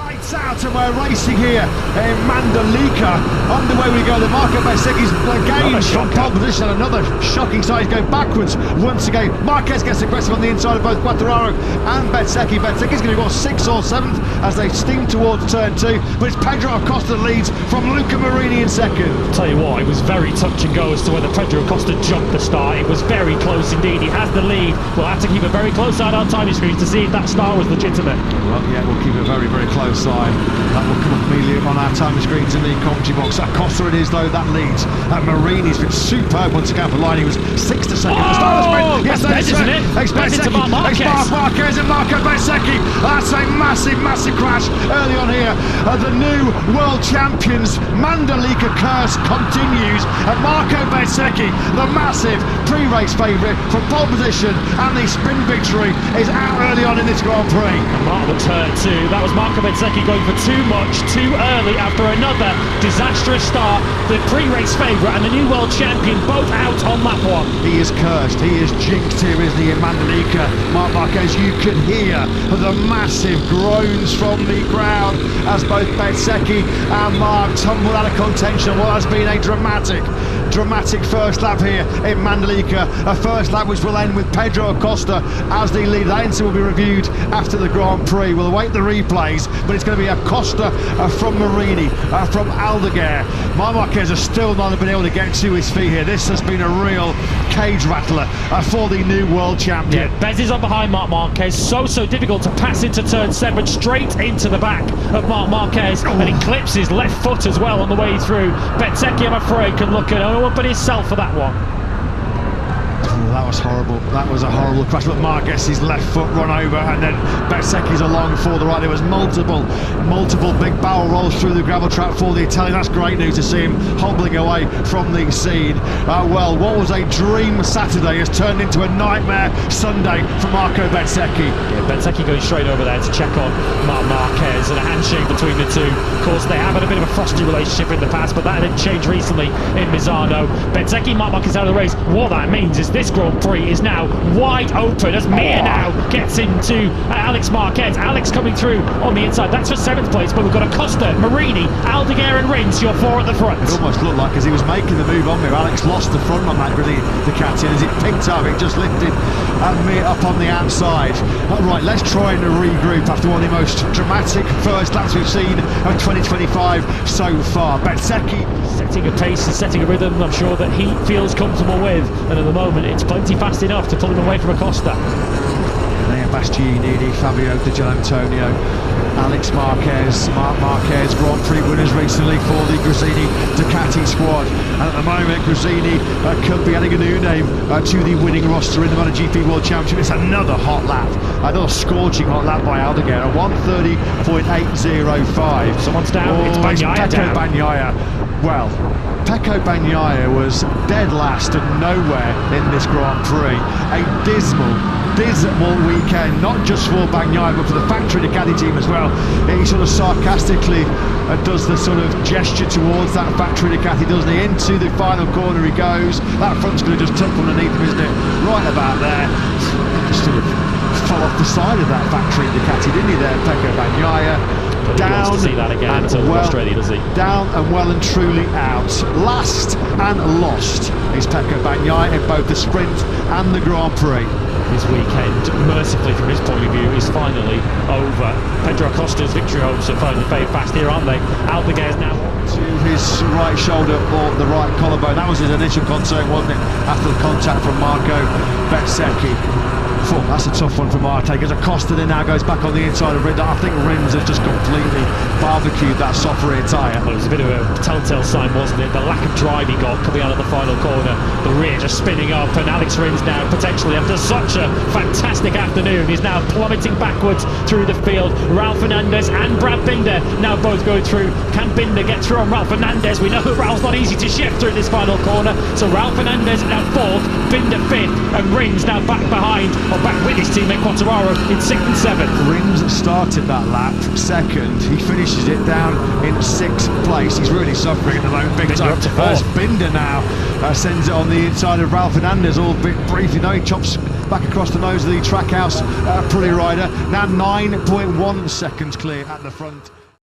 Lights out, and we're racing here in Mandalika. Underway we go. The Marco Bezzecchi's gained from pole position. Another shocking start. He's going backwards once again. Marquez gets aggressive on the inside of both Quartararo and Bezzecchi. Bezzecchi's going to go 6th or 7th as they steam towards turn 2. But it's Pedro Acosta that leads from Luca Marini in 2nd. Tell you what, it was very touch and go as to whether Pedro Acosta jumped the start. It was very close indeed. He has the lead. We'll have to keep a very close eye on timing screens to see if that start was legitimate. Well, yeah, we'll keep a very, very close eye. That will come up immediately on our timing screens in the commentary box. Acosta it is, though, that leads. Marini's been superb once again for line. He was 6th to 2nd at the start of the sprint. Yes, that is it. It's Bezzecchi. It's Marc Marquez and Marco Bezzecchi. That's a massive, massive crash early on here. The new world champions Mandalika curse continues. And Marco Bezzecchi, the massive pre-race favourite from pole position and the sprint victory, is out early on in this Grand Prix. And Mark the turn 2. That was Marco Bezzecchi going for too much, too early after another disastrous start. The pre-race favourite and the new world champion both out on lap 1. He is cursed, he is jinxed here, isn't he, in Mandalika? Marc Marquez, you can hear the massive groans from the crowd as both Bezzecchi and Marc tumble out of contention on what has been a dramatic first lap here in Mandalika. A first lap which will end with Pedro Acosta as the lead. That incident will be reviewed after the Grand Prix. We'll await the replays, but it's going to be Acosta from Marini, from Aldeguer. Marc Marquez has still not been able to get to his feet here. This has been a real cage rattler for the new world champion. Yeah, Bez is on behind Marc Marquez. So difficult to pass into turn 7, straight into the back of Marc Marquez, and he clips his left foot as well on the way through. Bezzecchi, I'm afraid, can look at no one but himself for that one. That was horrible. That was a horrible crash. But Marquez's left foot run over, and then Bezzecchi's along for the right. There was multiple big barrel rolls through the gravel trap for the Italian. That's great news to see him hobbling away from the scene. Well, what was a dream Saturday has turned into a nightmare Sunday for Marco Bezzecchi. Yeah, Bezzecchi going straight over there to check on Marc Marquez, and a handshake between the two. Of course, they have had a bit of a frosty relationship in the past, but that had changed recently in Misano. Bezzecchi, Marc Marquez out of the race. What that means is this Grand Prix is now wide open as Mir now gets into Alex Marquez. Alex coming through on the inside. That's for 7th place, but we've got Acosta, Marini, Aldeguer and Rins, your 4 at the front. It almost looked like as he was making the move on Mir, Alex lost the front on that Ducati, and as it picked up, it just lifted Mir up on the outside. Right, let's try and regroup after one of the most dramatic first laps we've seen of 2025 so far. Bezzecchi setting a pace and setting a rhythm I'm sure that he feels comfortable with, and at the moment it's plenty fast enough to pull him away from Acosta. Lea Bastianini, Fabio Di Gianantonio, Alex Marquez, Marc Marquez, Grand Prix winners recently for the Gresini Ducati squad. And at the moment, Gresini could be adding a new name to the winning roster in the MotoGP World Championship. It's another hot lap, another scorching hot lap by Aldeguer, a 1:30.805. Someone's down, it's Bagnaia down. Bagnaia. Well, Pecco Bagnaia was dead last and nowhere in this Grand Prix. A dismal weekend, not just for Bagnaia but for the factory Ducati team as well. He sort of sarcastically does the sort of gesture towards that factory Ducati, doesn't he? Into the final corner he goes. That front's going to just tuck underneath him, isn't it? Right about there. Just sort of fell off the side of that factory Ducati, didn't he there, Pecco Bagnaia? Down to see that again until Australia, does he? Down and well and truly out. Last and lost is Pecco Bagnaia in both the sprint and the Grand Prix. His weekend, mercifully from his point of view, is finally over. Pedro Acosta's victory hopes are finally fade fast here, aren't they? Aldeguer's now to his right shoulder or the right collarbone. That was his initial concern, wasn't it? After the contact from Marco Bezzecchi. That's a tough one for Marte, because Acosta then now goes back on the inside of Rins. I think Rins has just completely barbecued that soft rear tyre. Well, it was a bit of a telltale sign, wasn't it? The lack of drive he got coming out of the final corner, the rear just spinning up, and Alex Rins now potentially, after such a fantastic afternoon, is now plummeting backwards through the field. Ralph Fernandez and Brad Binder now both going through. Can Binder get through on Ralph Fernandez? We know that Ralph's not easy to shift through this final corner, so Ralph Fernandez now 4th, Binder 5th, and Rins now back behind battle back with his teammate Quartararo in 6th and 7th. Rins started that lap second. He finishes it down in 6th place. He's really suffering at the moment, big time. Up to 4th. As Binder now sends it on the inside of Ralph Fernandez, all bit briefly. Now he chops back across the nose of the Trackhouse pulley rider. Now 9.1 seconds clear at the front.